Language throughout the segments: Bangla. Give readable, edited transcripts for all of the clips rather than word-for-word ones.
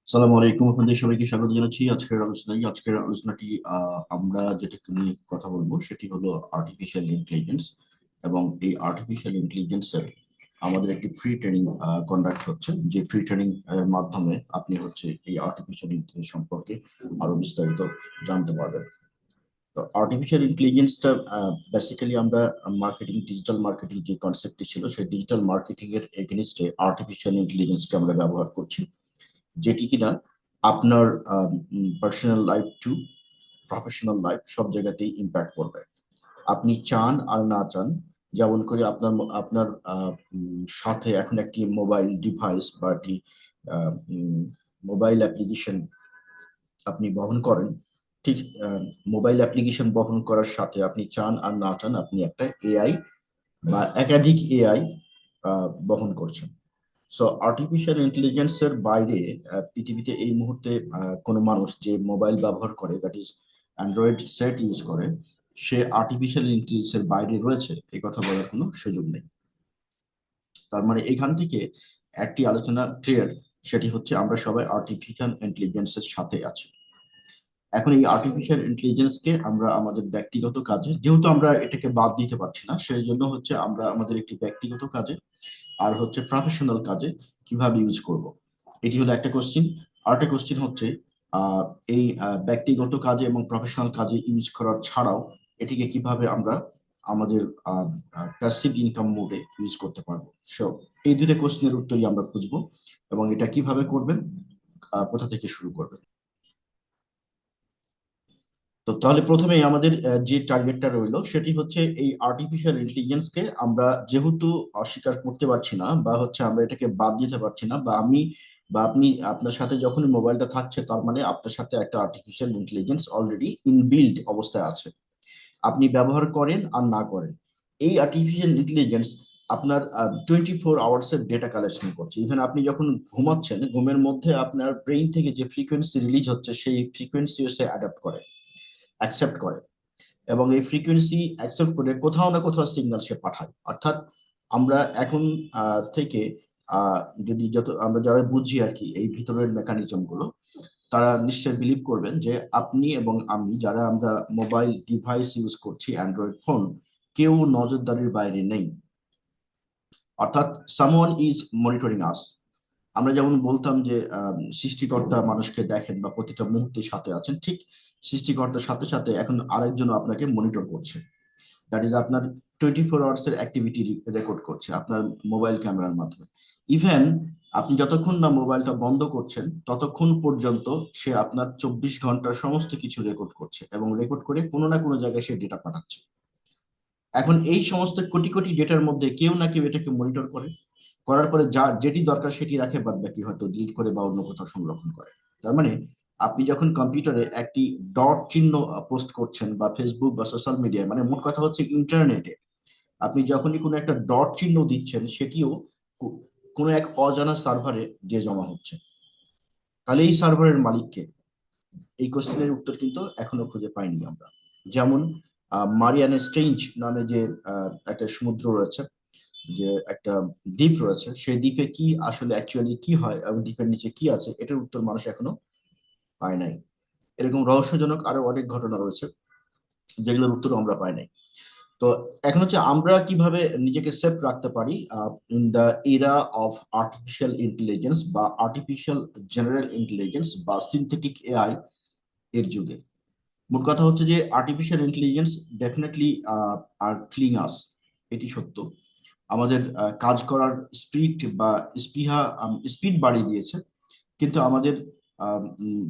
সালাম আলাইকুম, আপনাদের সবাইকে স্বাগত জানাচ্ছি আজকের আলোচনাটি আমরা যেটা নিয়ে কথা বলবো সেটি হলো আর্টিফিশিয়াল ইন্টেলিজেন্স। এবং এই আর্টিফিশিয়াল ইন্টেলিজেন্সের আমাদের একটি ফ্রি ট্রেনিং কন্ডাক্ট হচ্ছে, যে ফ্রি ট্রেনিং এর মাধ্যমে আপনি হচ্ছে এই আর্টিফিশিয়াল ইন্টেলিজেন্স সম্পর্কে আরো বিস্তারিত জানতে পারবেন। তো আর্টিফিশিয়াল ইন্টেলিজেন্সটা বেসিক্যালি আমরা ডিজিটাল মার্কেটিং যে কনসেপ্টটি ছিল, সেই ডিজিটাল মার্কেটিং এর এগেনস্টে আর্টিফিশিয়াল ইন্টেলিজেন্সকে আমরা ব্যবহার করছি, যেটি কিনা আপনার personal life to professional life সব জায়গাতেই ইম্প্যাক্ট করবে। আপনি চান আর না চান, যেমন করে আপনার আপনার সাথে এখন একটি মোবাইল ডিভাইস বা একটি মোবাইল অ্যাপ্লিকেশন আপনি বহন করেন। ঠিক মোবাইল অ্যাপ্লিকেশন বহন করার সাথে আপনি চান আর না চান আপনি একটা এআই বা একাধিক এআই বহন করছেন। সো আর্টিফিশিয়াল ইন্টেলিজেন্সের বাইরে পৃথিবীতে এই মুহূর্তে কোনো মানুষ যে মোবাইল ব্যবহার করে, that is Android set use করে, সে আর্টিফিশিয়াল ইন্টেলিজেন্সের বাইরে রয়েছে এই কথা বলার কোনো সুযোগ নেই। তার মানে এখান থেকে একটি আলোচনা ক্লিয়ার, সেটি হচ্ছে আমরা সবাই আর্টিফিশিয়াল ইন্টেলিজেন্সের সাথে আছি। এখন এই আর্টিফিশিয়াল ইন্টেলিজেন্সকে আমরা আমাদের ব্যক্তিগত কাজে, যেহেতু আমরা এটাকে বাদ দিতে পারছি না, সেই জন্য হচ্ছে আমরা আমাদের একটি ব্যক্তিগত কাজে আর হচ্ছে প্রফেশনাল কাজে কিভাবে ইউজ করব, এটি হলো একটা কোশ্চিন। আরেকটা কোশ্চিন হচ্ছে আহ, এই ব্যক্তিগত কাজে এবং প্রফেশনাল কাজে ইউজ করার ছাড়াও এটিকে কিভাবে আমরা আমাদের প্যাসিভ ইনকাম মোডে ইউজ করতে পারবো। সো এই দুটো কোশ্চেনের উত্তরই আমরা খুঁজবো, এবং এটা কিভাবে করবেন, কোথা থেকে শুরু করবেন। তো তাহলে প্রথমেই আমাদের যে টার্গেটটা রইলো সেটি হচ্ছে এই আর্টিফিশিয়াল ইন্টেলিজেন্সকে আমরা যেহেতু অস্বীকার করতে পারছি না, বা হচ্ছে আমরা এটাকে বাদ দিতে পারছি না, বা আমি বা আপনি, আপনার সাথে যখনই মোবাইলটা থাকছে তার মানে আপনার সাথে একটা আর্টিফিশিয়াল ইন্টেলিজেন্স অলরেডি ইনবিল্ড অবস্থায় আছে, আপনি ব্যবহার করেন আর না করেন। এই আর্টিফিশিয়াল ইন্টেলিজেন্স আপনার 24 আওয়ার্স এর ডেটা কালেকশন করছে। ইভেন আপনি যখন ঘুমাচ্ছেন, ঘুমের মধ্যে আপনার ব্রেইন থেকে যে ফ্রিকোয়েন্সি রিলিজ হচ্ছে সেই ফ্রিকোয়েন্সি সে অ্যাডাপ্ট করে, অ্যাকসেপ্ট করে, এবং এই ফ্রিকোয়েন্সি অ্যাকসেপ্ট করে কোথাও না কোথাও সিগন্যাল সে পাঠায়। অর্থাৎ আমরা এখন থেকে আহ, যদি যত আমরা যারা বুঝি আর কি এই ভিতরের মেকানিজম গুলো, তারা নিশ্চয়ই বিলিভ করবেন যে আপনি এবং আমি যারা আমরা মোবাইল ডিভাইস ইউজ করছি, অ্যান্ড্রয়েড ফোন, কেউ নজরদারির বাইরে নেই। অর্থাৎ সামওয়ান ইজ মনিটরিং আস। আমরা যেমন বলতাম যে সৃষ্টিকর্তা মানুষকে দেখেন বা প্রতিটা মুহূর্তে সাথে আছেন, ঠিক সৃষ্টিকর্তার সাথে সাথে এখন আরেকজন আপনাকে মনিটর করছে। দ্যাট ইজ আপনার 24 আওয়ার্স এর অ্যাক্টিভিটি রেকর্ড করছে আপনার মোবাইল ক্যামেরার মাধ্যমে। ইভেন আপনি যতক্ষণ না মোবাইলটা বন্ধ করছেন ততক্ষণ পর্যন্ত সে আপনার 24 ঘন্টার সমস্ত কিছু রেকর্ড করছে, এবং রেকর্ড করে কোনো না কোনো জায়গায় সে ডেটা পাঠাচ্ছে। এখন এই সমস্ত কোটি কোটি ডেটার মধ্যে কেউ না কেউ এটাকে মনিটর করে, করার পরে যা যেটি দরকার সেটি রাখে, বাদ বাকি হয়তো ডিলিট করে বা অন্য কোথাও সংরক্ষণ করে। তার মানে আপনি যখন কম্পিউটারে একটি ডট চিহ্ন পোস্ট করছেন বা ফেসবুক বা সোশ্যাল মিডিয়ায়, মানে মোট কথা হচ্ছে ইন্টারনেটে, আপনি যখনই কোনো একটা ডট চিহ্ন দিচ্ছেন সেটিও কো- কোনো এক অজানা সার্ভারে যে জমা হচ্ছে। তাহলে এই সার্ভারের মালিককে, এই কোশ্চেনের উত্তর কিন্তু এখনো খুঁজে পাইনি আমরা। যেমন মারিয়ানা স্ট্রেঞ্জ নামে যে একটা সমুদ্র রয়েছে, যে একটা দ্বীপ রয়েছে, সেই দ্বীপে কি আসলে অ্যাকচুয়ালি কি হয় এবং দ্বীপের নিচে কি আছে, এটার উত্তর মানুষ এখনো পায় নাই। এরকম রহস্যজনক আরো অনেক ঘটনা রয়েছে যেগুলোর উত্তর আমরা পাই নাই। তো এখন হচ্ছে আমরা কিভাবে নিজেকে সেফ রাখতে পারি ইন দ্য এরা অফ আর্টিফিশিয়াল ইন্টেলিজেন্স বা আর্টিফিশিয়াল জেনারেল ইন্টেলিজেন্স বা সিনথেটিক এআই এর যুগে। মোট কথা হচ্ছে যে আর্টিফিশিয়াল ইন্টেলিজেন্স ডেফিনেটলি আর ক্লিং আস, এটি সত্য। আমাদের কাজ করার স্পিড বা স্পৃহা স্পিড বাড়িয়ে দিয়েছে, কিন্তু আমাদের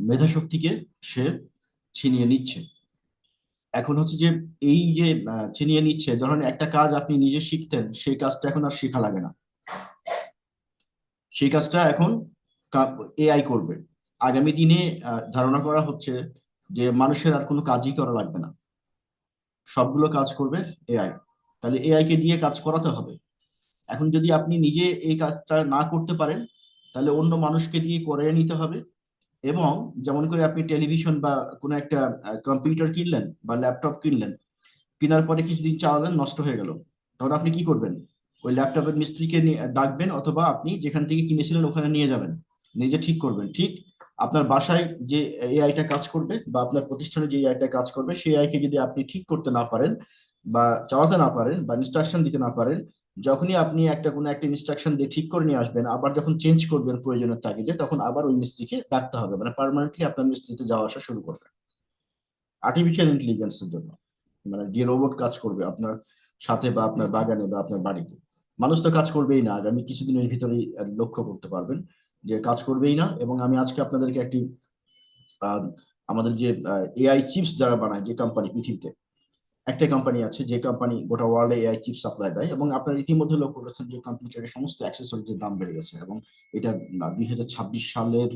মেধা শক্তিকে সে ছিনিয়ে নিচ্ছে। এখন হচ্ছে যে এই যে ছিনিয়ে নিচ্ছে, ধরেন একটা কাজ আপনি নিজে শিখতেন, সেই কাজটা এখন আর শেখা লাগে না, সেই কাজটা এখন এআই করবে। আগামী দিনে ধারণা করা হচ্ছে যে মানুষের আর কোনো কাজই করা লাগবে না, সবগুলো কাজ করবে এআই। তাহলে এআই কে দিয়ে কাজ করাতে হবে। এখন যদি আপনি নিজে এই কাজটা না করতে পারেন, তাহলে অন্য মানুষকে দিয়ে করে নিতে হবে। এবং যেমন করে আপনি টেলিভিশন বা কোনো একটা কম্পিউটার কিনলেন বা ল্যাপটপ কিনলেন, কেনার পরে কিছুদিন চালালেন, নষ্ট হয়ে গেল, তখন আপনি কি করবেন? ওই ল্যাপটপের মিস্ত্রিকে ডাকবেন, অথবা আপনি যেখান থেকে কিনেছিলেন ওখানে নিয়ে যাবেন, নিজে ঠিক করবেন। ঠিক আপনার বাসায় যে এআইটা কাজ করবে বা আপনার প্রতিষ্ঠানে যে এআইটা কাজ করবে, সেই এআই কে যদি আপনি ঠিক করতে না পারেন বা চালাতে না পারেন বা ইনস্ট্রাকশন দিতে না পারেন, যখনই আপনি কোনো একটা ইনস্ট্রাকশন দিয়ে ঠিক করে নিয়ে আসবেন, আবার যখন চেঞ্জ করবেন প্রয়োজনের তাগিদে, তখন আবার ওই মিস্ত্রিকে ডাকতে হবে, মানে পার্মানেন্টলি আপনার মিস্ত্রিতে যাওয়া আসা শুরু করবে আর্টিফিশিয়াল ইন্টেলিজেন্সের জন্য। মানে যে রোবট কাজ করবে আপনার সাথে বা আপনার বাগানে বা আপনার বাড়িতে, মানুষ তো কাজ করবেই না, আগামী কিছুদিনের ভিতরেই লক্ষ্য করতে পারবেন যে কাজ করবেই না। এবং আমি আজকে আপনাদেরকে একটি আহ, আমাদের যে এআই চিপস যারা বানায়, যে কোম্পানি পৃথিবীতে একটা কোম্পানি আছে যে কোম্পানি গোটা ওয়ার্ল্ডে এআই চিপ সাপ্লাই দেয়, এবং আপনারা ইতিমধ্যে লক্ষ্য করেছেন যে কম্পিউটারের সমস্ত অ্যাক্সেসরিজের দাম বেড়ে গেছে, এবং এটা 2026 সালের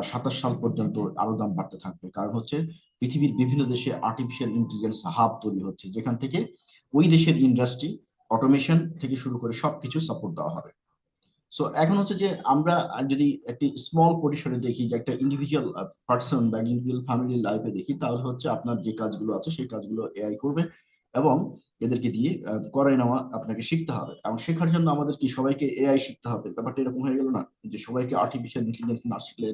27 সাল পর্যন্ত আরো দাম বাড়তে থাকবে। কারণ হচ্ছে পৃথিবীর বিভিন্ন দেশে আর্টিফিশিয়াল ইন্টেলিজেন্স হাব তৈরি হচ্ছে, যেখান থেকে ওই দেশের ইন্ডাস্ট্রি অটোমেশন থেকে শুরু করে সবকিছু সাপোর্ট দেওয়া হবে। সো এখন হচ্ছে যে আমরা যদি একটি স্মল পরিসরে দেখি, যে একটা ইন্ডিভিজুয়াল পার্সন বা ইন্ডিভিজুয়াল ফ্যামিলির লাইফে দেখি, তাহলে হচ্ছে আপনার যে কাজগুলো আছে সেই কাজগুলো এআই করবে, এবং এদেরকে দিয়ে করে নেওয়া আপনাকে শিখতে হবে। এবং শেখার জন্য আমাদের কি সবাইকে এআই শিখতে হবে? ব্যাপারটা এরকম হয়ে গেল না, যে সবাইকে আর্টিফিশিয়াল ইন্টেলিজেন্স না শিখলে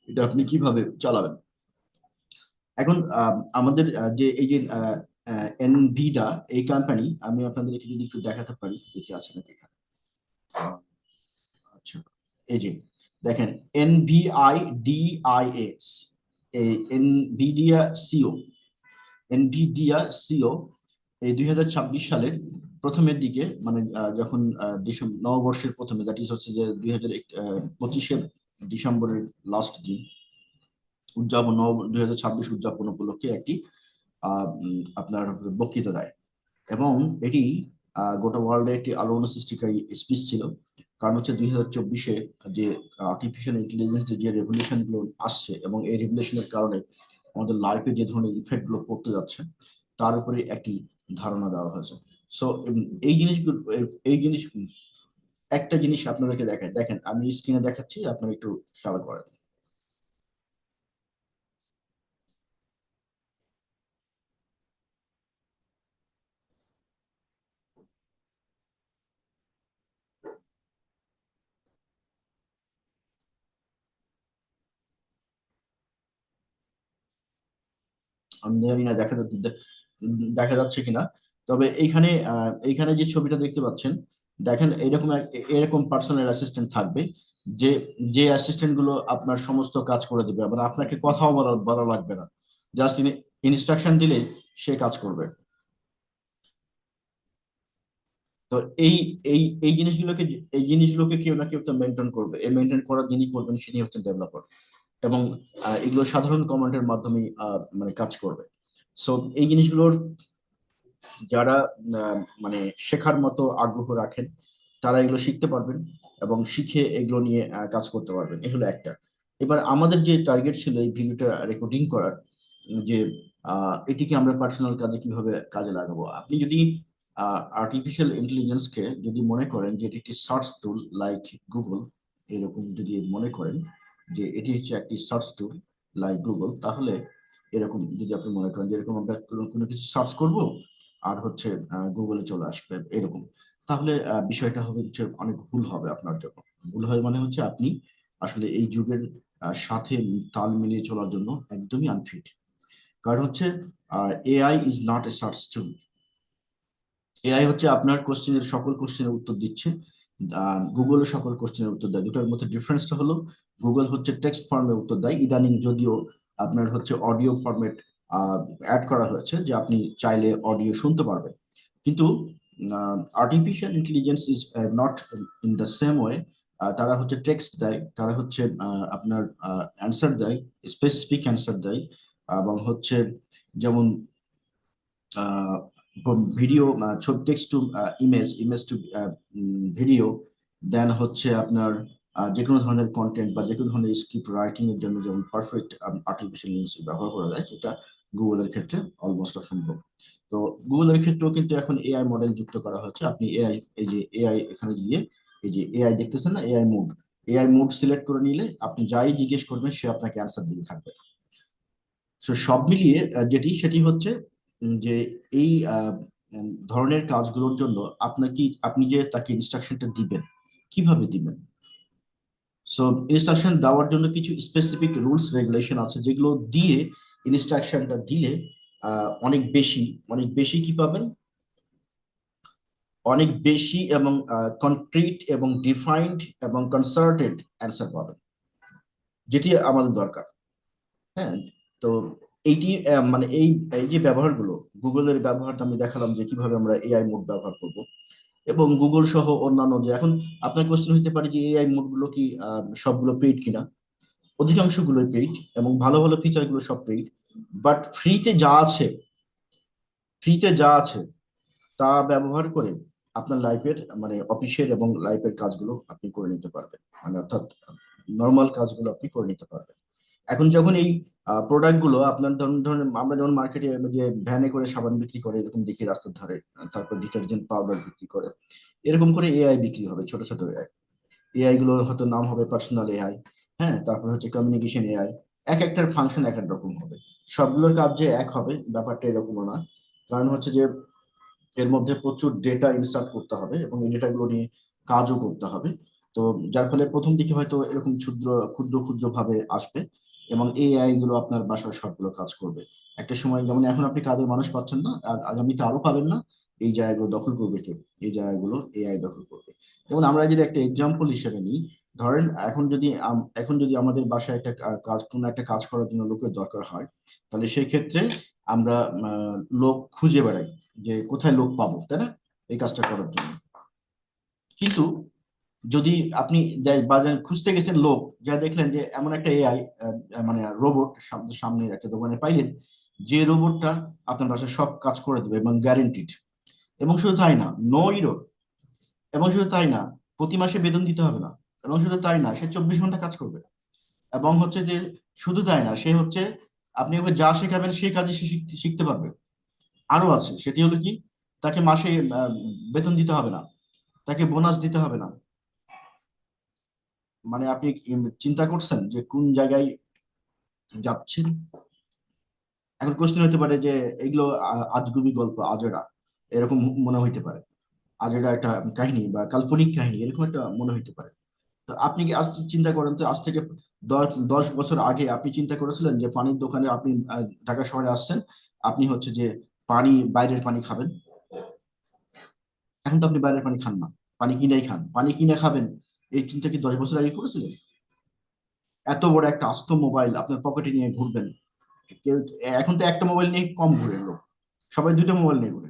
এটা আপনি কিভাবে চালাবেন? এখন আমাদের যে এই যে এনভিডা, এই কোম্পানি, আমি আপনাদেরকে যদি একটু দেখাতে পারি, দেখি আছে নাকি এখানে। আচ্ছা, এই যে দেখেন, NVIDIA, এই এনভিডিয়া সিও, এনভিডিয়া সিও এই 2026 সালের প্রথমের দিকে, মানে যখন ডিসেম্বর নববর্ষের প্রথমে, দ্যাট ইজ হচ্ছে যে 2025-এর ডিসেম্বরের লাস্ট দিন, 2026 উদযাপন উপলক্ষে একটি আপনার বক্তৃতা দেয়। এবং এটি গোটা ওয়ার্ল্ডে একটি আলোড়ন সৃষ্টিকারী স্পিচ ছিল। কারণ হচ্ছে 2024-এ যে আর্টিফিশিয়াল ইন্টেলিজেন্সের যে রেভলিউশন গুলো আসছে, এবং এই রেভলিউশনের কারণে আমাদের লাইফে যে ধরনের ইফেক্ট গুলো পড়তে যাচ্ছে, তার উপরে একটি ধারণা দেওয়া হয়েছে। সো এই জিনিসগুলো, এই জিনিস, একটা জিনিস আপনাদেরকে দেখায়, দেখেন আমি স্ক্রিনে দেখাচ্ছি, আপনারা একটু খেয়াল করেন। আমি জানি না দেখা যাচ্ছে কিনা, তবে এইখানে যে ছবিটা দেখতে পাচ্ছেন, দেখেন এরকম এরকম পার্সোনাল অ্যাসিস্ট্যান্ট থাকবে, যে যে অ্যাসিস্ট্যান্ট গুলো আপনার সমস্ত কাজ করে দেবে, মানে আপনাকে কথাও বলা বলা লাগবে না, জাস্ট ইনস্ট্রাকশন দিলেই সে কাজ করবে। তো এই এই এই জিনিসগুলোকে কেউ না কেউ তো মেনটেন করবে, এই মেনটেন করার যিনি করবেন তিনি হচ্ছেন ডেভেলপার। এবং এগুলো সাধারণ কমান্ডের মাধ্যমে মানে কাজ করবে। সো এই জিনিসগুলোর যারা মানে শেখার মতো আগ্রহ রাখেন, তারা এগুলো শিখতে পারবেন, এবং শিখে এগুলো নিয়ে কাজ করতে পারবেন। এ হলো একটা। এবার আমাদের যে টার্গেট ছিল এই ভিডিওটা রেকর্ডিং করার, যে এটিকে আমরা পার্সোনাল কাজে কিভাবে কাজে লাগাবো। আপনি যদি আর্টিফিশিয়াল ইন্টেলিজেন্সকে যদি মনে করেন যে এটি একটি সার্চ টুল লাইক গুগল, এরকম যদি মনে করেন যে এটি হচ্ছে একটি সার্চ টুল লাইক গুগল, তাহলে এরকম যদি আপনি মনে করেন যে এরকম আমরা কোনো কিছু সার্চ করব আর হচ্ছে গুগলে চলে আসবে এরকম, তাহলে বিষয়টা হবে হচ্ছে অনেক ভুল হবে আপনার জন্য। ভুল হয় মানে হচ্ছে আপনি আসলে এই যুগের সাথে তাল মিলিয়ে চলার জন্য একদমই আনফিট। কারণ হচ্ছে AI is not a search tool. AI হচ্ছে আপনার কোশ্চেনের সকল কোশ্চেনের উত্তর দিচ্ছে, গুগলও সকল কোশ্চেনের উত্তর দেয়। দুটোর মধ্যে ডিফারেন্সটা হলো, গুগল হচ্ছে টেক্সট ফর্মে উত্তর দেয়, ইদানিং যদিও আপনার হচ্ছে অডিও ফরম্যাট অ্যাড করা হয়েছে, যে আপনি চাইলে অডিও শুনতে পারবেন। কিন্তু artificial intelligence is not in the same way. তারা হচ্ছে টেক্সট দেয়, তারা হচ্ছে আপনার অ্যান্সার দেয়, স্পেসিফিক অ্যান্সার দেয়, এবং হচ্ছে যেমন ভিডিও, ছবি, text to image, image to video, then হচ্ছে আপনার যে কোনো ধরনের কন্টেন্ট বা যে কোনো ধরনের স্ক্রিপ্ট রাইটিং এর জন্য যেমন পারফেক্ট আর্টিফিশিয়াল ইন্টেলিজেন্স ব্যবহার করা যায়, সেটা গুগলের ক্ষেত্রে অলমোস্ট অসম্ভব। তো গুগলের ক্ষেত্রেও কিন্তু এখন এআই মডেল যুক্ত করা হচ্ছে। আপনি এআই, এই যে এআই এখানে গিয়ে, এই যে এআই দেখতেছেন না, এআই মোড সিলেক্ট করে নিলে আপনি যাই জিজ্ঞেস করবেন সে আপনাকে অ্যান্সার দিতে থাকবে। তো সব মিলিয়ে সেটি হচ্ছে যে এই ধরনের কাজগুলোর জন্য আপনি যে তাকে ইনস্ট্রাকশনটা দিবেন, কিভাবে দিবেন? সো ইনস্ট্রাকশন দেওয়ার জন্য কিছু স্পেসিফিক রুলস রেগুলেশন আছে, যেগুলো দিয়ে ইনস্ট্রাকশনটা দিলে অনেক বেশি, অনেক বেশি কি পাবেন, অনেক বেশি এবং কনক্রিট এবং ডিফাইন্ড এবং কনসার্টেড অ্যান্সার পাবেন, যেটি আমাদের দরকার। হ্যাঁ, তো এইটি মানে এই এই যে ব্যবহারগুলো, গুগলের ব্যবহারটা আমি দেখালাম যে কিভাবে আমরা এআই মোড ব্যবহার করব, এবং গুগল সহ অন্যান্য যে এখন আপনার কোশ্চেন হতে পারে যে এআই মোড গুলো কি সবগুলো পেইড কিনা। অধিকাংশগুলোই পেইড, এবং ভালো ভালো ফিচার গুলো সব পেইড। বাট ফ্রিতে যা আছে তা ব্যবহার করে আপনার লাইফের মানে অফিসের এবং লাইফের কাজগুলো আপনি করে নিতে পারবেন, মানে অর্থাৎ নর্মাল কাজগুলো আপনি করে নিতে পারবেন। এখন যখন এই প্রোডাক্ট গুলো আপনার ধরুন ধরুন আমরা যেমন মার্কেটে যে ভ্যানে করে সাবান বিক্রি করে এরকম দেখি রাস্তার ধারে, তারপর ডিটারজেন্ট পাউডার বিক্রি করে, এরকম করে এআই বিক্রি হবে, ছোট ছোট এআই। এআই গুলোর হয়তো নাম হবে পার্সোনাল এআই। হ্যাঁ, তারপর হচ্ছে কমিউনিকেশন এআই। এক একটার ফাংশন এক এক রকম হবে। সবগুলোর কাজ যে এক হবে ব্যাপারটা এরকমও না। কারণ হচ্ছে যে এর মধ্যে প্রচুর ডেটা ইনসার্ট করতে হবে এবং এই ডেটাগুলো নিয়ে কাজও করতে হবে। তো যার ফলে প্রথম দিকে হয়তো এরকম ক্ষুদ্র ক্ষুদ্র ক্ষুদ্র ভাবে আসবে, এবং এআই গুলো আপনার বাসার সবগুলো কাজ করবে। একটা সময় যেমন এখন আপনি কাজের মানুষ পাচ্ছেন না, আর আগামীতে আরো পাবেন না। এই জায়গাগুলো দখল করবে কে? এই জায়গাগুলো এআই দখল করবে। যেমন আমরা যদি একটা এক্সাম্পল হিসেবে নিই, ধরেন এখন যদি আমাদের বাসায় একটা কোনো একটা কাজ করার জন্য লোকের দরকার হয়, তাহলে সেই ক্ষেত্রে আমরা লোক খুঁজে বেড়াই যে কোথায় লোক পাবো, তাই না, এই কাজটা করার জন্য। কিন্তু যদি আপনি বাজারে খুঁজতে গেছেন লোক, যা দেখলেন যে এমন একটা এআই মানে রোবট সামনে একটা দোকানে পাইলেন, যে রোবটটা আপনার বাসায় সব কাজ করে দেবে এবং গ্যারেন্টিড। এবং শুধু তাই না, নো ইরোর। এবং শুধু তাই না, প্রতি মাসে বেতন দিতে হবে না। এবং শুধু তাই না, সে 24 ঘন্টা কাজ করবে। এবং হচ্ছে যে শুধু তাই না, সে হচ্ছে আপনি ওকে যা শেখাবেন সেই কাজে সে শিখতে শিখতে পারবে। আরো আছে, সেটি হলো কি, তাকে মাসে বেতন দিতে হবে না, তাকে বোনাস দিতে হবে না। মানে আপনি কি চিন্তা করছেন যে কোন জায়গায় যাচ্ছেন? এখন কোশ্চেন হতে পারে যে এগুলো আজগুবি গল্প, আজেরা এরকম মনে হইতে পারে। আজেরা একটা কাহিনী বা কাল্পনিক কাহিনী এরকম একটা মনে হইতে পারে। তো আপনি কি আজ চিন্তা করেন তো, আজ থেকে 10 10 বছর আগে আপনি চিন্তা করেছিলেন যে পানির দোকানে আপনি ঢাকা শহরে আসছেন, আপনি হচ্ছে যে পানি, বাইরের পানি খাবেন? এখন তো আপনি বাইরের পানি খান না, পানি কিনেই খান। পানি কিনে খাবেন, এই চিন্তা কি 10 বছর আগে করেছিলেন? এত বড় একটা আস্ত মোবাইল আপনার পকেটে নিয়ে ঘুরবেন কেউ? এখন তো একটা মোবাইল নিয়ে কম ঘুরে লোক, সবাই দুইটা মোবাইল নিয়ে ঘুরে।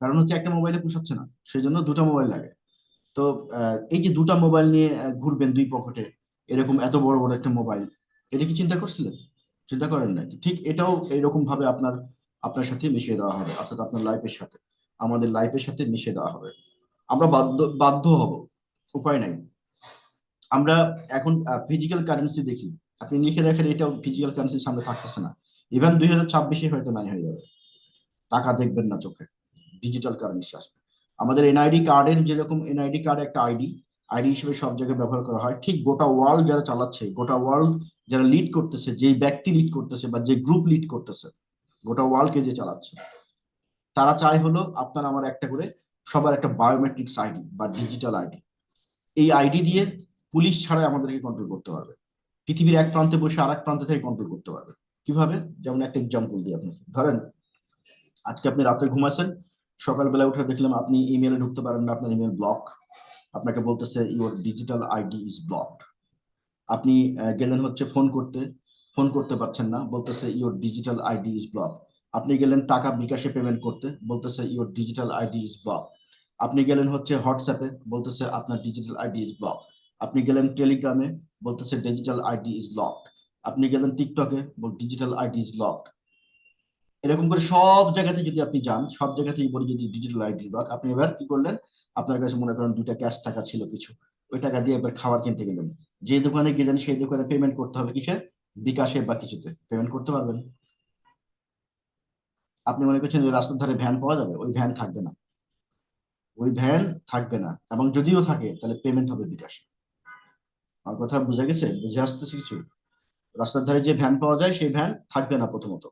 কারণ হচ্ছে একটা মোবাইলে পোষাচ্ছে না, সেজন্য দুটো মোবাইল লাগে। তো এই যে দুটা মোবাইল নিয়ে ঘুরবেন দুই পকেটে, এরকম এত বড় বড় একটা মোবাইল, এটা কি চিন্তা করছিলেন? চিন্তা করেন না। ঠিক এটাও এইরকম ভাবে আপনার আপনার সাথে মিশিয়ে দেওয়া হবে, অর্থাৎ আপনার লাইফের সাথে, আমাদের লাইফের সাথে মিশিয়ে দেওয়া হবে। আমরা বাধ্য বাধ্য হব, উপায় নাই। আমরা এখন ফিজিক্যাল কারেন্সি দেখি, আপনি লিখে দেখেন এটাও ফিজিক্যাল কারেন্সির সামনে থাকতেছে না। ইভেন 2026 হয়তো নাই হয়ে যাবে, টাকা দেখবেন না চোখে, ডিজিটাল কারেন্সি আসবে। আমাদের এনআইডি কার্ডের যেরকম এনআইডি কার্ড একটা আইডি, আইডি হিসেবে সব জায়গায় ব্যবহার করা হয়, ঠিক গোটা ওয়ার্ল্ড যারা চালাচ্ছে, গোটা ওয়ার্ল্ড যারা লিড করতেছে, যে ব্যক্তি লিড করতেছে বা যে গ্রুপ লিড করতেছে, গোটা ওয়ার্ল্ডকে যে চালাচ্ছে, তারা চায় হলো আপনার আমার একটা করে সবার একটা বায়োমেট্রিক্স আইডি বা ডিজিটাল আইডি। এই আইডি দিয়ে পুলিশ ছাড়াই আমাদেরকে কন্ট্রোল করতে পারবে, পৃথিবীর এক প্রান্তে বসে আর এক প্রান্তে থেকে কন্ট্রোল করতে পারবে। কিভাবে? যেমন একটা এক্সাম্পল দিই আপনাকে, ধরেন আজকে আপনি রাতে ঘুমাচ্ছেন, সকালবেলা উঠে দেখলাম আপনি ইমেলে ঢুকতে পারেন না, আপনার ইমেল ব্লক। আপনাকে বলতেছে your digital ID is blocked. আপনি গেলেন হচ্ছে ফোন করতে, ফোন করতে পারছেন না, বলতেছে your digital ID is block. আপনি গেলেন টাকা বিকাশে পেমেন্ট করতে, বলতেছে your digital ID is block. আপনি গেলেন হচ্ছে হোয়াটসঅ্যাপে, বলতেছে আপনার ডিজিটাল আইডি ইজ ব্লক। আপনি গেলেন টেলিগ্রামে, বলতেছে ডিজিটাল আইডি ইজ লকড। আপনি গেলেন টিকটকে, ডিজিটাল আইডি ইজ লকড। এরকম করে সব জায়গাতে যদি আপনি যান, সব জায়গাতেই বলি যদি ডিজিটাল আইডি লক, আপনি এবার কি করলেন? আপনার কাছে মনে করেন দুইটা ক্যাশ টাকা ছিল কিছু, ওই টাকা দিয়ে এবার খাবার কিনতে গেলেন। যে দোকানে গেলেন সেই দোকানে পেমেন্ট করতে হবে কিসে? বিকাশে বা কিছুতে পেমেন্ট করতে পারবেন। আপনি মনে করছেন ওই রাস্তার ধারে ভ্যান পাওয়া যাবে? ওই ভ্যান থাকবে না, ওই ভ্যান থাকবে না। এবং যদিও থাকে তাহলে পেমেন্ট হবে বিকাশে। আমার কথা বুঝে গেছে? বুঝে আসতেছে কিছু? রাস্তার ধারে যে ভ্যান পাওয়া যায় সেই ভ্যান থাকবে না প্রথমত।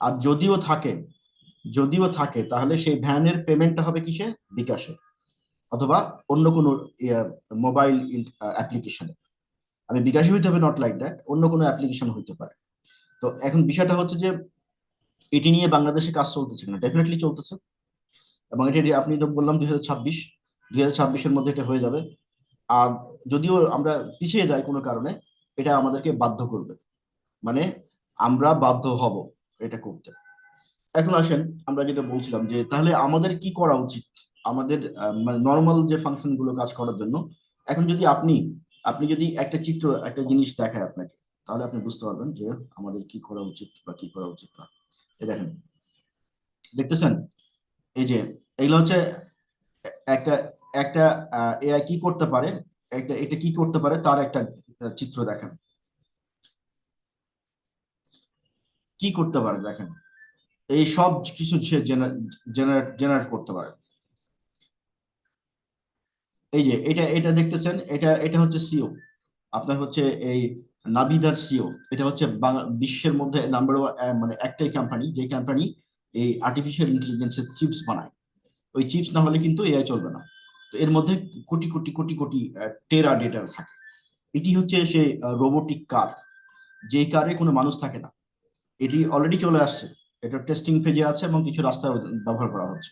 আর যদিও থাকে তাহলে সেই ভ্যানের পেমেন্টটা হবে কিসে? বিকাশে। অথবা অন্য কোনো মোবাইল অ্যাপ্লিকেশনে। আমি বিকাশই হইতে হবে, নট লাইক দ্যাট, অন্য কোনো অ্যাপ্লিকেশন হইতে পারে। তো এখন বিষয়টা হচ্ছে যে এটি নিয়ে বাংলাদেশে কাজ চলতেছে না, ডেফিনেটলি চলতেছে। এবং এটি আপনি তো বললাম 2026 মধ্যে এটা হয়ে যাবে। আর যদিও আমরা পিছিয়ে যাই কোনো কারণে, এটা আমাদেরকে বাধ্য করবে, মানে আমরা বাধ্য হব এটা করতে। এখন আসেন, আমরা যেটা বলছিলাম যে তাহলে আমাদের কি করা উচিত আমাদের মানে নর্মাল যে ফাংশন গুলো কাজ করার জন্য। এখন যদি আপনি আপনি যদি একটা চিত্র, একটা জিনিস দেখায় আপনাকে, তাহলে আপনি বুঝতে পারবেন যে আমাদের কি করা উচিত বা কি করা উচিত না। এই দেখেন, দেখতেছেন? এই যে এগুলো হচ্ছে একটা একটা এআই কি করতে পারে, এটা কি করতে পারে তার একটা চিত্র দেখেন। কি করতে পারে দেখেন, এই সব কিছু সে জেনারেট করতে পারে। এই যে এটা এটা দেখতেছেন, এটা এটা হচ্ছে সিও, আপনার হচ্ছে এই নাভিদার সিও। এটা হচ্ছে বিশ্বের মধ্যে নাম্বার ওয়ান, মানে একটাই কোম্পানি, যে কোম্পানি এই আর্টিফিশিয়াল ইন্টেলিজেন্সের চিপস বানায়। ওই চিপস না হলে কিন্তু এআই চলবে না। তো এর মধ্যে কোটি কোটি কোটি কোটি টেরা ডেটা থাকে। এটি হচ্ছে সে রোবোটিক কার, যে কারে কোনো মানুষ থাকে না। এটি অলরেডি চলে আসছে, এটা টেস্টিং ফেজে আছে এবং কিছু রাস্তায় ব্যবহার করা হচ্ছে।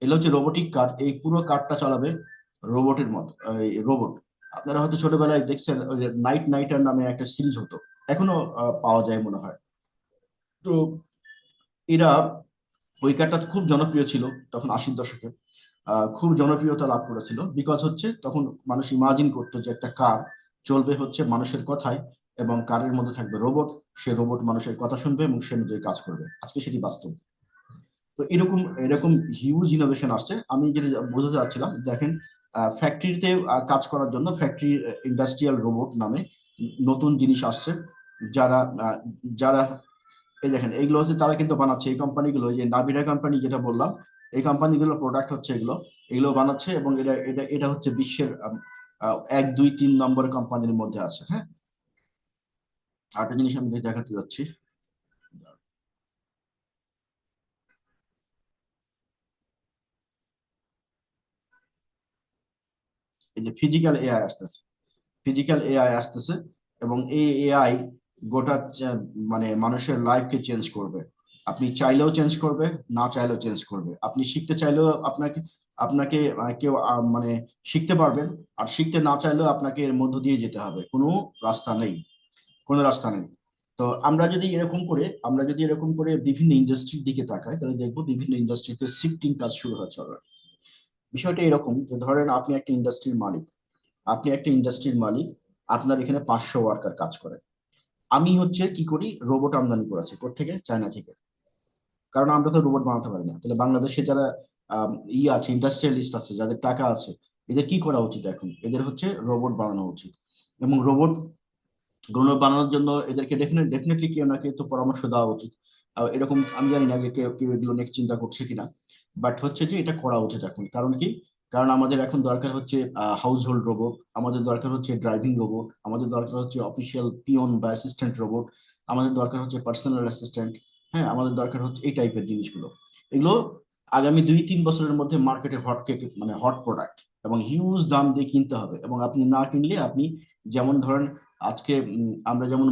এগুলো হচ্ছে রোবোটিক কার, এই পুরো কারটা চালাবে রোবটের মতো, রোবট। আপনারা হয়তো ছোটবেলায় দেখছেন ওই যে নাইট নাইটার নামে একটা সিরিজ হতো, এখনো পাওয়া যায় মনে হয়। তো এরা, ওই কারটা খুব জনপ্রিয় ছিল তখন 80-এর দশকে। খুব জনপ্রিয়তা লাভ করেছিল বিকজ হচ্ছে তখন মানুষ ইমাজিন করতো যে একটা কার চলবে হচ্ছে মানুষের কথায়, এবং কারের মধ্যে থাকবে রোবট। সে রোবট মানুষের কথা শুনবে এবং সে অনুযায়ী কাজ করবে। আজকে সেটি বাস্তব। তো এরকম এরকম হিউজ ইনোভেশন আসছে। আমি যেটা বোঝাতে চাচ্ছিলাম, দেখেন, ফ্যাক্টরিতে কাজ করার জন্য ফ্যাক্টরি ইন্ডাস্ট্রিয়াল রোবট নামে নতুন জিনিস আসছে। যারা যারা এই দেখেন, এইগুলো হচ্ছে তারা কিন্তু বানাচ্ছে, এই কোম্পানিগুলো, যে নাভিডা কোম্পানি যেটা বললাম, এই কোম্পানিগুলোর প্রোডাক্ট হচ্ছে এগুলো। এগুলো বানাচ্ছে এবং এটা এটা এটা হচ্ছে বিশ্বের 1, 2, 3 নম্বর কোম্পানির মধ্যে আছে। হ্যাঁ, আরেকটা জিনিস আমি দেখাতে যাচ্ছি। এই যে ফিজিক্যাল এআই আসতেছে এবং এই এআই গোটা মানে মানুষের লাইফকে চেঞ্জ করবে। আপনি চাইলেও চেঞ্জ করবে, না চাইলেও চেঞ্জ করবে। আপনি শিখতে চাইলেও আপনাকে আপনাকে কেউ মানে শিখতে পারবেন, আর শিখতে না চাইলেও আপনাকে এর মধ্য দিয়ে যেতে হবে। রাস্তা নেই কোনো রাস্তা নেই। তো আমরা যদি এরকম করে বিভিন্ন ইন্ডাস্ট্রির দিকে তাকাই, তাহলে দেখবো বিভিন্ন ইন্ডাস্ট্রিতে শিফটিং কাজ শুরু হচ্ছে already। বিষয়টা এরকম যে ধরেন আপনি একটা ইন্ডাস্ট্রির মালিক, আপনার এখানে 500 ওয়ার্কার কাজ করে। আমি হচ্ছে কি করি, রোবট আমদানি করেছি কোত্থেকে, চায়না থেকে। কারণ আমরা তো রোবট বানাতে পারি না। তাহলে বাংলাদেশে যারা আছে, ইন্ডাস্ট্রিয়ালিস্ট আছে, যাদের টাকা আছে, এদের কি করা উচিত? এখন এদের হচ্ছে রোবট বানানো উচিত। এবং রোবট বানানোর জন্য এদেরকে ডেফিনেটলি কেউ না কেউ তো পরামর্শ দেওয়া উচিত। এরকম আমি জানি না যে কেউ কেউ এগুলো নিয়ে চিন্তা করছে কিনা, বাট হচ্ছে যে এটা করা উচিত এখন। কারণ কি? কারণ আমাদের এখন দরকার হচ্ছে হাউস হোল্ড রোবট, আমাদের দরকার হচ্ছে ড্রাইভিং রোবট, আমাদের দরকার হচ্ছে অফিসিয়াল পিয়ন বা অ্যাসিস্ট্যান্ট রোবট, আমাদের দরকার হচ্ছে পার্সোনাল অ্যাসিস্ট্যান্ট। হ্যাঁ, আমাদের দরকার হচ্ছে এই টাইপের জিনিসগুলো। এগুলো আগামী 2-3 বছরের মধ্যে মার্কেটে হট কেক, মানে হট প্রোডাক্ট, এবং হিউজ দাম দিয়ে কিনতে হবে। এবং আপনি না কিনলে আপনি, যেমন ধরেন আজকে আমরা যেমন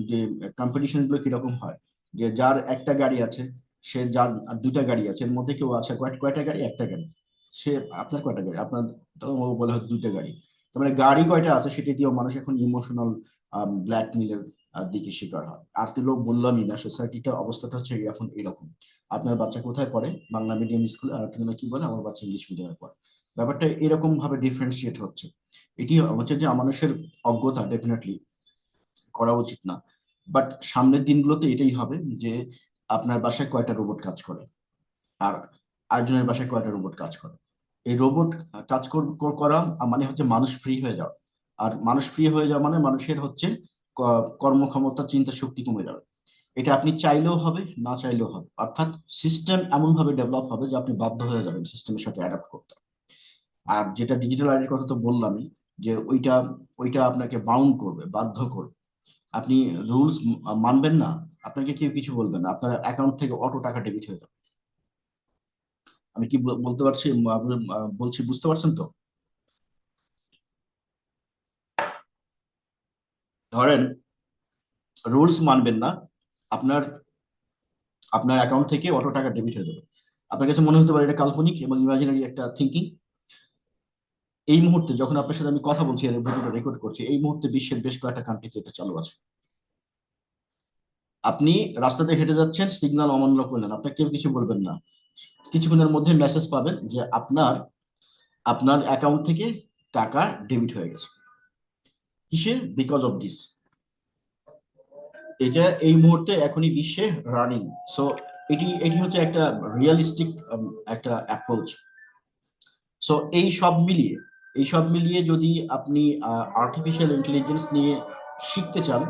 যে কম্পিটিশন গুলো কিরকম হয়, যে যার একটা গাড়ি আছে, সে যার আর দুইটা গাড়ি আছে, এর মধ্যে কেউ আছে কয়টা গাড়ি, একটা গাড়ি। সে, আপনার কয়টা গাড়ি, আপনার তো ও বলে হয় দুইটা গাড়ি। তার মানে গাড়ি কয়টা আছে সেটা দিয়েও মানুষ এখন ইমোশনাল ব্ল্যাকমেলের দিকে শিকার হয়। আর তো লোক বললামই না, সোসাইটিটা অবস্থাটা হচ্ছে এখন এরকম। আপনার বাচ্চা কোথায় পড়ে? বাংলা মিডিয়াম স্কুলে, আর একটা কি বলে আমার বাচ্চা ইংলিশ মিডিয়ামে পড়ে। ব্যাপারটা এরকম ভাবে ডিফারেন্সিয়েট হচ্ছে। এটি হচ্ছে যে মানুষের অজ্ঞতা, ডেফিনেটলি করা উচিত না। বাট সামনের দিনগুলোতে এটাই হবে যে আপনার বাসায় কয়টা রোবট কাজ করে, আর আরেকজনের বাসায় কয়টা রোবট কাজ করে। এই রোবট করা মানে হচ্ছে মানুষ ফ্রি হয়ে যাওয়া। আর মানুষ ফ্রি হয়ে যাওয়া মানে মানুষের হচ্ছে কর্মক্ষমতা, চিন্তা শক্তি কমে যাবে। এটা আপনি চাইলেও হবে, না চাইলেও হবে। অর্থাৎ সিস্টেম এমন ভাবে ডেভেলপ হবে যে আপনি বাধ্য হয়ে যাবেন সিস্টেমের সাথে অ্যাডাপ্ট করতে। আর যেটা ডিজিটাল আইডির কথা তো বললামই, যে ওইটা ওইটা আপনাকে বাউন্ড করবে, বাধ্য করবে। আপনি রুলস মানবেন না, আপনাকে কেউ কিছু বলবে না, আপনার অ্যাকাউন্ট থেকে অটো টাকা ডেবিট হয়ে যাবে। আমি কি বলতে পারছি, বলছি, বুঝতে পারছেন তো? ধরেন রুলস মানবেন না, আপনার আপনার অ্যাকাউন্ট থেকে অটো টাকা ডেবিট হয়ে যাবে। আপনার কাছে মনে হতে পারে এটা কাল্পনিক এবং ইমাজিনারি একটা থিঙ্কিং। এই মুহূর্তে যখন আপনার সাথে আমি কথা বলছি, ভিডিওটা রেকর্ড করছি, এই মুহূর্তে বিশ্বের বেশ কয়েকটা কান্ট্রিতে এটা চালু আছে। আপনি রাস্তাতে হেঁটে যাচ্ছেন, সিগন্যাল অমান্য করলেন, আপনাকে কেউ কিছু বলবেন না, কিছুক্ষণের মধ্যে মেসেজ পাবেন যে আপনার আপনার অ্যাকাউন্ট থেকে টাকা ডেবিট হয়ে গেছে। কিসে? Because of this. এটা এই মুহূর্তে এখনই বিশ্বে রানিং। সো এটি এটি হচ্ছে একটা রিয়েলিস্টিক একটা অ্যাপ্রোচ। সো এই সব মিলিয়ে যদি আপনি আর্টিফিশিয়াল ইন্টেলিজেন্স নিয়ে শিখতে চান,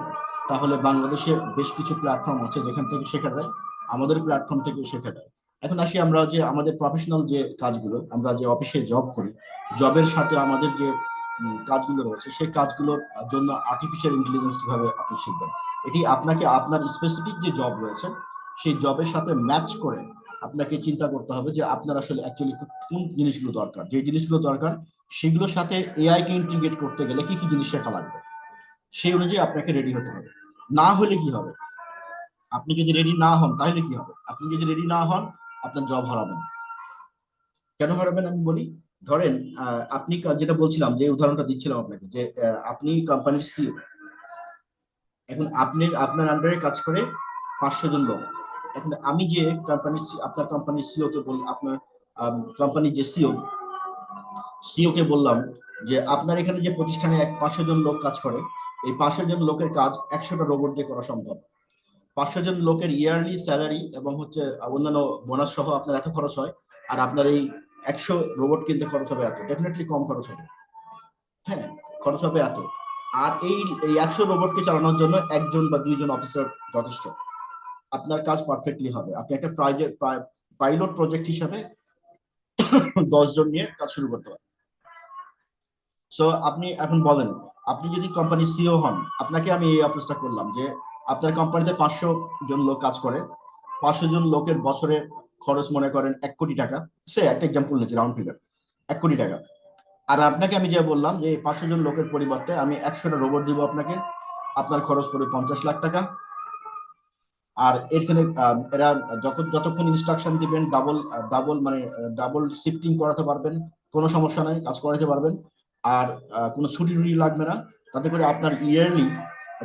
তাহলে বাংলাদেশে বেশ কিছু প্ল্যাটফর্ম আছে যেখান থেকে শেখা যায়। আমাদের প্ল্যাটফর্ম থেকেও শেখা যায়। এখন আসি আমরা যে আমাদের প্রফেশনাল যে কাজগুলো, আমরা যে অফিসে জব করি, জবের সাথে আমাদের যে কাজগুলো রয়েছে, সেই কাজগুলোর জন্য আর্টিফিশিয়াল ইন্টেলিজেন্স কিভাবে আপনি শিখবেন। এটি আপনাকে আপনার স্পেসিফিক যে জব রয়েছে সেই জবের সাথে ম্যাচ করে আপনাকে চিন্তা করতে হবে যে আপনার আসলে অ্যাকচুয়ালি কোন জিনিসগুলো দরকার, যে জিনিসগুলো দরকার সেগুলোর সাথে এআই কে ইন্টিগ্রেট করতে গেলে কি কি জিনিস শেখা লাগবে, সেই অনুযায়ী আপনাকে রেডি হতে হবে। না হলে কি হবে? আপনি যদি রেডি না হন তাহলে কি হবে? আপনি যদি রেডি না হন, আপনার জব হারাবেন। কেন হারাবেন আমি বলি। ধরেন আপনি যেটা বলছিলাম, যে উদাহরণটা দিচ্ছিলাম আপনাকে, যে আপনি কোম্পানির সিইও। এখন আপনার আন্ডারে কাজ করে 500 জন লোক। এখন আমি যে আপনার কোম্পানির সিইও কে বল, আপনার কোম্পানির যে সিইও কে বললাম যে আপনার এখানে যে প্রতিষ্ঠানে 500 জন লোক কাজ করে, এই 500 জন লোকের কাজ 100টা রোবট দিয়ে করা সম্ভব। 500 জন লোকের ইয়ারলি স্যালারি এবং হচ্ছে অন্যান্য বোনাস সহ আপনার এত খরচ হয়, আর আপনার এই 100 রোবট কিনতে খরচ হবে এত, ডেফিনেটলি কম খরচ হবে। হ্যাঁ, খরচ হবে এত। আর এই 100 রোবটকে চালানোর জন্য একজন বা দুইজন অফিসার যথেষ্ট। আপনার কাজ পারফেক্টলি হবে। আপনি একটা পাইলট প্রজেক্ট হিসাবে 10 জন নিয়ে কাজ শুরু করতে পারেন। সো আপনি এখন বলেন, আপনি যদি কোম্পানির সিইও হন, আপনাকে আমি এই অফারটা করলাম যে আপনার কোম্পানিতে 500 জন লোক কাজ করে, 500 জন লোকের বছরে খরচ মনে করেন 1 কোটি টাকা। সে একটা এক্সাম্পল নিচ্ছি, রাউন্ড ফিগার 1 কোটি টাকা। আর আপনাকে আমি যে বললাম যে 500 জন লোকের পরিবর্তে আমি 100টা রোবট দিব আপনাকে, আপনার খরচ পড়বে 50 লাখ টাকা। আর এখানে এরা যতক্ষণ ইনস্ট্রাকশন দিবেন, ডাবল ডাবল মানে ডাবল শিফটিং করাতে পারবেন, কোনো সমস্যা নাই, কাজ করাতে পারবেন। আর কোনো ছুটি টুটি লাগবে না। তাতে করে আপনার ইয়ারলি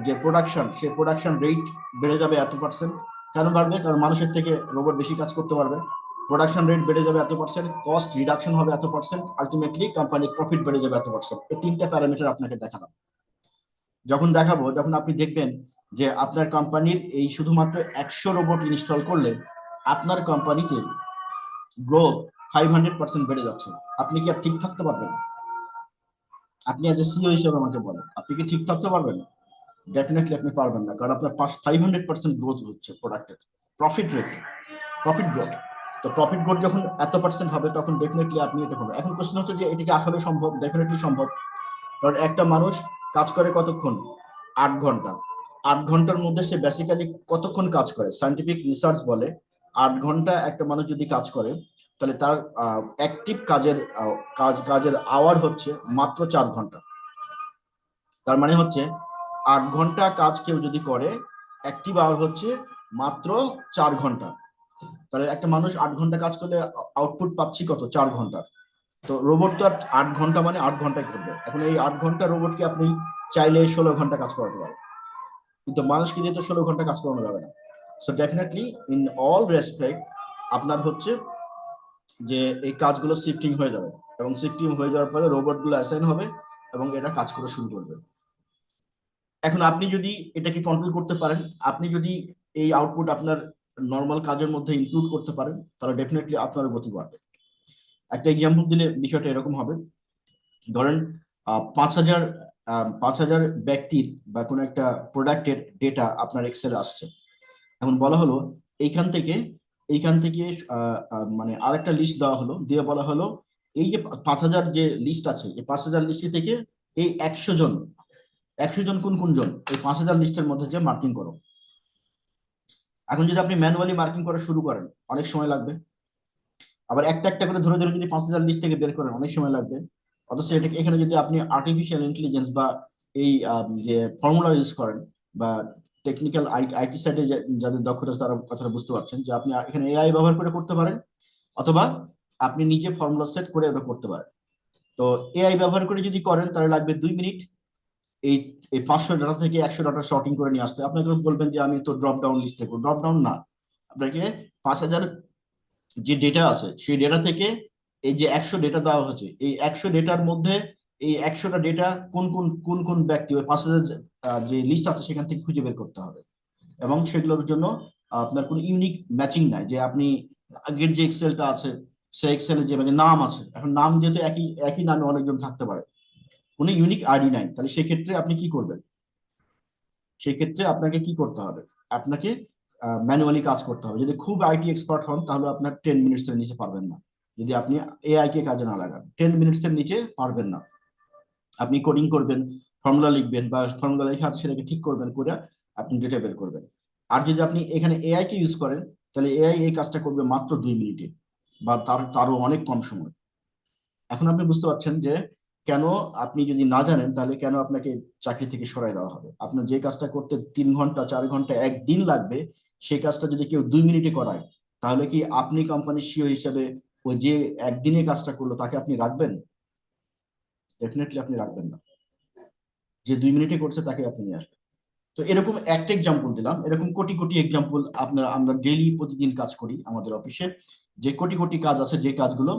যে প্রোডাকশন, সেই প্রোডাকশন রেট বেড়ে যাবে এত%। কেন বাড়বে? কারণ মানুষের থেকে রোবট বেশি কাজ করতে পারবে। প্রোডাকশন রেট বেড়ে যাবে এত%, কস্ট রিডাকশন হবে এত%, আলটিমেটলি কোম্পানির প্রফিট বেড়ে যাবে এত%। এই তিনটা প্যারামিটার আপনাকে দেখালাম। যখন দেখাবো, যখন আপনি দেখবেন যে আপনার কোম্পানির এই শুধুমাত্র 100 রোবট ইনস্টল করলে আপনার কোম্পানিতে গ্রোথ 500% বেড়ে যাচ্ছে, আপনি কি আর ঠিক থাকতে পারবেন? আপনি এজ এ সিইও হিসেবে আমাকে বলেন, আপনি কি ঠিক থাকতে পারবেন? ডেফিনেটলি আপনি পারবেন না, কারণ আপনার 500% গ্রোথ হচ্ছে প্রোডাক্টের প্রফিট রেট, প্রফিট গ্রোথ। তো প্রফিট গ্রোথ যখন এত% হবে, তখন ডেফিনেটলি আপনি এটা করবেন। এখন কোশ্চেন হচ্ছে যে এটা কি আসলে সম্ভব? ডেফিনেটলি সম্ভব। কারণ একটা মানুষ কাজ করে কতক্ষণ? 8 ঘন্টা। 8 ঘন্টার মধ্যে সে বেসিক্যালি কতক্ষণ কাজ করে? সায়েন্টিফিক রিসার্চ বলে 8 ঘন্টা একটা মানুষ যদি কাজ করে, তাহলে তার অ্যাক্টিভ কাজের আওয়ার হচ্ছে মাত্র 4 ঘন্টা। তার মানে হচ্ছে 8 ঘন্টা কাজ কেউ যদি করে, অ্যাক্টিভ আওয়ার হচ্ছে মাত্র 4 ঘন্টা। তাহলে একটা মানুষ 8 ঘন্টা কাজ করলে আউটপুট পাচ্ছি কত? 4 ঘন্টা। তো রোবট তো আর 8 ঘন্টা মানে 8 ঘন্টায় করবে। এখন এই 8 ঘন্টা রোবটকে আপনি চাইলে 16 ঘন্টা কাজ করাতে পারেন, কিন্তু মানুষকে দিয়ে তো 16 ঘন্টা কাজ করানো যাবে না। So definitely in all respect আপনার হচ্ছে যে এই কাজগুলো শিফটিং হয়ে যাবে, এবং শিফটিং হয়ে যাওয়ার পরে রোবট গুলো অ্যাসাইন হবে এবং এটা কাজ করা শুরু করবে। এখন আপনি যদি এটাকে কন্ট্রোল করতে পারেন, আপনি যদি এই আউটপুট আপনার নর্মাল কাজের মধ্যে ইনক্লুড করতে পারেন, তাহলে ডেফিনেটলি আপনার গতি বাড়বে। একটা এক্সাম্পল দিলে বিষয়টা এরকম হবে। ধরেন 5,000 5,000 ব্যক্তির বা কোনো একটা প্রোডাক্টের ডেটা আপনার এক্সেলে আসছে। এখন বলা হলো এইখান থেকে এইখান থেকে মানে আরেকটা লিস্ট দেওয়া হলো, দিয়ে বলা হলো এই যে 5,000 যে লিস্ট আছে, এই 5,000 লিস্ট থেকে এই 100 জন, 100 জন কোন কোন জন এই 5,000 লিস্টের মধ্যে যে মার্কিং করো। এখন যদি আপনি ম্যানুয়ালি মার্কিং করা শুরু করেন, অনেক সময় লাগবে। আবার একটা একটা করে ধরে ধরে যদি 5,000 লিস্ট থেকে বের করেন অনেক সময় লাগবে। অথচ এটাকে এখানে যদি আপনি আর্টিফিশিয়াল ইন্টেলিজেন্স বা এই যে ফর্মুলা ইউজ করেন, বা টেকনিক্যাল আইটি সাইডে যাদের দক্ষতা আছে তারা কথাটা বুঝতে পারছেন, যে আপনি এখানে এআই ব্যবহার করে করতে পারেন, অথবা আপনি নিজে ফর্মুলা সেট করে এটা করতে পারেন। তো এআই ব্যবহার করে যদি করেন তাহলে লাগবে 2 মিনিট। এই এই 500 ডাটা থেকে 100 ডাটা শর্টিং করে নিয়ে আসতে আপনাকে বলবেন যে আমি তো ড্রপ ডাউন লিস্ট করবো, ড্রপ ডাউন না, আপনাকে 5,000 যে ডেটা আছে সেই ডেটা থেকে এই যে 100 ডেটা দেওয়া হচ্ছে, এই 100 ডেটার মধ্যে এই 100টা ডেটা কোন কোন কোন কোন ব্যক্তি ওই 5,000 যে লিস্ট আছে সেখান থেকে খুঁজে বের করতে হবে। এবং সেগুলোর জন্য আপনার কোনো ইউনিক ম্যাচিং নাই, যে আপনি আগের যে এক্সেলটা আছে সেই এক্সেলে যে মানে নাম আছে, এখন নাম যেহেতু একই একই নামে অনেকজন থাকতে পারে, কোনো ইউনিক আইডি নাই, তাহলে সেক্ষেত্রে আপনি কি করবেন? সেই ক্ষেত্রে আপনাকে কি করতে হবে? আপনাকে ম্যানুয়ালি কাজ করতে হবে। যদি খুব আইটি এক্সপার্ট হন তাহলে আপনার 10 মিনিটস এর নিচে পারবেন না। যদি আপনি এআই কে কাজে না লাগান 10 মিনিটস এর নিচে পারবেন না। আপনি কোডিং করবেন, ফর্মুলা লিখবেন, বা ফর্মুলা লেখা আছে সেটাকে ঠিক করবেন, করে আপনি ডেটা বের করবেন। আর যদি আপনি এখানে এআই কে ইউজ করেন তাহলে এআই এই কাজটা করবে মাত্র 2 মিনিটে, বা তারও অনেক কম সময়। এখন আপনি বুঝতে পারছেন যে কেন, আপনি যদি না জানেন তাহলে কেন আপনাকে চাকরি থেকে সরাই দেওয়া হবে। আপনার যে কাজটা করতে 3 ঘন্টা 4 ঘন্টা একদিন লাগবে, সেই কাজটা যদি কেউ 2 মিনিটে করায়, তাহলে কি আপনি কোম্পানির সিইও হিসেবে ওই যে একদিনে কাজটা করলো তাকে আপনি রাখবেন? ডেফিনেটলি আপনি রাখবেন না। যে 2 মিনিটে করছে তাকে আপনি নিয়ে আসবেন। তো এরকম একটা এক্সাম্পল দিলাম, এরকম কোটি কোটি এক্সাম্পল আপনার আমরা ডেইলি প্রতিদিন কাজ করি আমাদের অফিসে, যে কোটি কোটি কাজ আছে যে কাজগুলো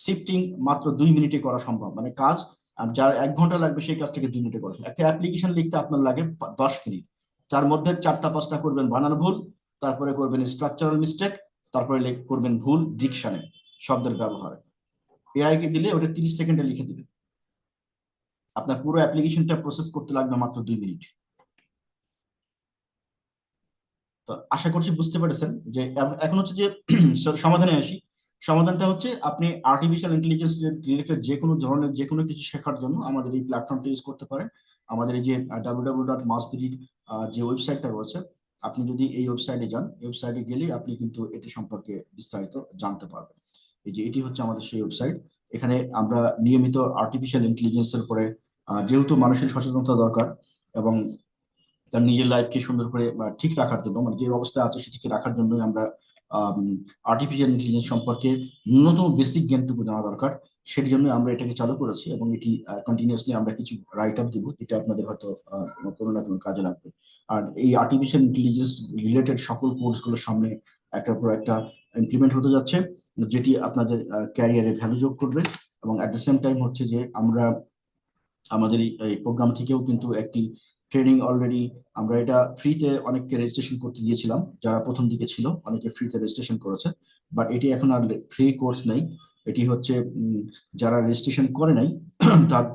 শিফটিং মাত্র 2 মিনিটে করা সম্ভব, মানে কাজ যার 1 ঘন্টা লাগবে সেই কাজটাকে 2 মিনিটে করা সম্ভব। একটা অ্যাপ্লিকেশন লিখতে আপনার লাগে 10 মিনিট, যার মধ্যে 4টা 5টা করবেন বানান ভুল, তারপরে করবেন স্ট্রাকচারাল মিস্টেক, তারপরে করবেন ভুল ডিকশনে, শব্দের ব্যবহারে। এআই কে দিলে ওটা 30 সেকেন্ডে লিখে দিবে, আপনার পুরো অ্যাপ্লিকেশনটা প্রসেস করতে লাগবে মাত্র 2 মিনিট। তো আশা করছি বুঝতে পেরেছেন যে এখন হচ্ছে যে সমাধানে আসি। সমাধানটা হচ্ছে আপনি আর্টিফিশিয়াল ইন্টেলিজেন্স রিলেটেড যে কোনো ধরনের যে কোনো কিছু শেখার জন্য আমাদের এই প্ল্যাটফর্মটা ইউজ করতে পারেন। আমাদের এই যে www.maspeed যে ওয়েবসাইটটা রয়েছে, আপনি যদি এই ওয়েবসাইটে যান, ওয়েবসাইটে গেলে আপনি কিন্তু এটি সম্পর্কে বিস্তারিত জানতে পারবেন। এই যে এটি হচ্ছে আমাদের সেই ওয়েবসাইট। এখানে আমরা নিয়মিত আর্টিফিশিয়াল ইন্টেলিজেন্সের উপরে যেহেতু মানুষের সচেতনতা দরকার, এবং তার নিজের লাইফকে সুন্দর করে ঠিক রাখার জন্য, মানে যে অবস্থায় আছে সেটিকে রাখার জন্যই আমরা আর্টিফিশিয়াল ইন্টেলিজেন্স সম্পর্কে ন্যূনতম বেসিক জ্ঞানটুকু জানা দরকার। সেটি জন্য আমরা এটাকে চালু করেছি, এবং এটি কন্টিনিউয়াসলি আমরা কিছু রাইট আপ দিব, যেটা আপনাদের হয়তো কোনো না কোনো কাজে লাগবে। আর এই আর্টিফিশিয়াল ইন্টেলিজেন্স রিলেটেড সকল কোর্সগুলো সামনে একটার পর একটা ইমপ্লিমেন্ট হতে যাচ্ছে, যেটি আপনাদের ক্যারিয়ারে ভ্যালু যোগ করবে। এবং অ্যাট দ্য সেম টাইম হচ্ছে যে আমরা আমাদের এই প্রোগ্রাম থেকেও কিন্তু একটি ট্রেনিং অলরেডি, আমরা এটা ফ্রিতে অনেককে রেজিস্ট্রেশন করতে দিয়েছিলাম, যারা প্রথম দিকে ছিল অনেকে ফ্রিতে রেজিস্ট্রেশন করেছে। বাট এটি এখন আর ফ্রি কোর্স নেই, এটি হচ্ছে যারা রেজিস্ট্রেশন করে নাই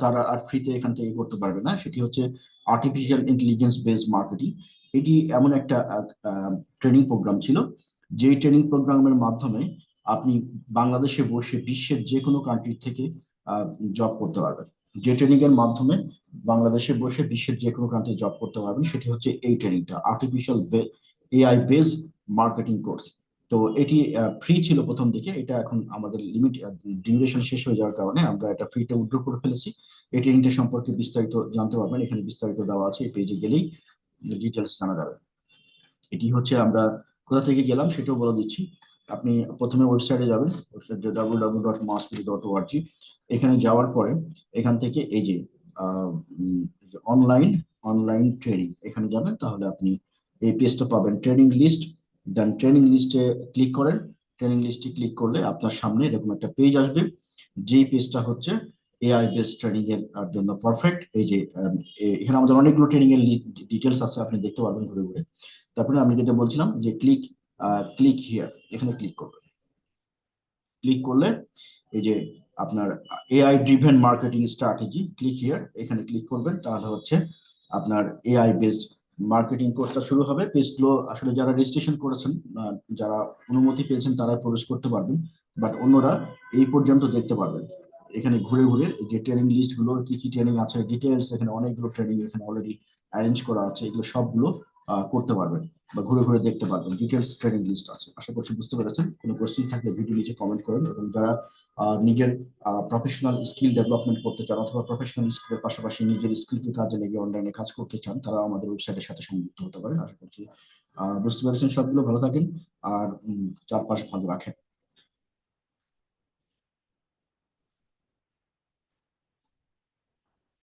তারা আর ফ্রিতে এখান থেকে করতে পারবে না। সেটি হচ্ছে আর্টিফিশিয়াল ইন্টেলিজেন্স বেসড মার্কেটিং। এটি এমন একটা ট্রেনিং প্রোগ্রাম ছিল, যে ট্রেনিং প্রোগ্রামের মাধ্যমে আপনি বাংলাদেশে বসে বিশ্বের যে কোনো কান্ট্রি থেকে জব করতে পারবেন। যে ট্রেনিং এর মাধ্যমে বাংলাদেশে বসে বিশ্বের যে কোনো প্রান্তে জব করতে পারবেন, সেটি হচ্ছে এই ট্রেনিংটা, artificial AI base marketing course. তো এটি ফ্রি ছিল প্রথম দিকে, এটা এখন আমাদের লিমিট ডিউরেশন শেষ হয়ে যাওয়ার কারণে আমরা এটা ফ্রিতে উইথড্র করে ফেলেছি। এই ট্রেনিংটা সম্পর্কে বিস্তারিত জানতে পারবেন, এখানে বিস্তারিত দেওয়া আছে, এই পেজে গেলেই ডিটেলস জানা যাবে। এটি হচ্ছে আমরা কোথা থেকে গেলাম সেটাও বলে দিচ্ছি। আপনি প্রথমে ওয়েবসাইটে যাবেন, ওয়েবসাইট www.masspeed.org। এখানে যাওয়ার পরে এখান থেকে এই যে অনলাইন অনলাইন ট্রেনিং, এখানে যাবেন, তাহলে আপনি এই পেজটা পাবেন, ট্রেনিং লিস্ট। দেন ট্রেনিং লিস্টে ক্লিক করেন। ট্রেনিং লিস্টে ক্লিক করলে আপনার সামনে এরকম একটা পেজ আসবে, যেই পেজটা হচ্ছে এআই বেসড ট্রেনিং এর জন্য পারফেক্ট। এই যে এখানে আমাদের অনেকগুলো ট্রেনিং এর ডিটেলস আছে, আপনি দেখতে পারবেন ঘুরে ঘুরে। তারপরে আমি যেটা বলছিলাম যে ক্লিক ক্লিক হিয়ার, এখানে ক্লিক করবেন। ক্লিক করলে এই যে আপনার AI driven marketing strategy, click here, এখানে ক্লিক করবেন, তাহলে হচ্ছে আপনার এআই বেসড মার্কেটিং কোর্সটা শুরু হবে। পেজগুলো আসলে যারা রেজিস্ট্রেশন করেছেন, যারা অনুমতি পেয়েছেন তারা প্রবেশ করতে পারবেন, বাট অন্যরা এই পর্যন্ত দেখতে পারবেন। এখানে ঘুরে ঘুরে যে ট্রেনিং লিস্ট গুলো কি কি ট্রেনিং আছে ডিটেলস, এখানে অনেকগুলো ট্রেনিং এখানে অলরেডি অ্যারেঞ্জ করা আছে, এগুলো সবগুলো করতে পারবেন বা ঘুরে ঘুরে দেখতে পারবেন। ডিটেলস ট্রেনিং লিস্ট আছে। আশা করছি বুঝতে পেরেছেন। কোনো কোশ্চেন থাকলে ভিডিও নিচে কমেন্ট করেন, এবং যারা নিজের প্রফেশনাল স্কিল ডেভেলপমেন্ট করতে চান অথবা প্রফেশনাল স্কিলের পাশাপাশি নিজের স্কিলকে কাজে লেগে অনলাইনে কাজ করতে চান, তারা আমাদের ওয়েবসাইটের সাথে সংযুক্ত হতে পারেন। আশা করছি বুঝতে পেরেছেন সবগুলো। ভালো থাকেন আর চারপাশ ভালো রাখেন।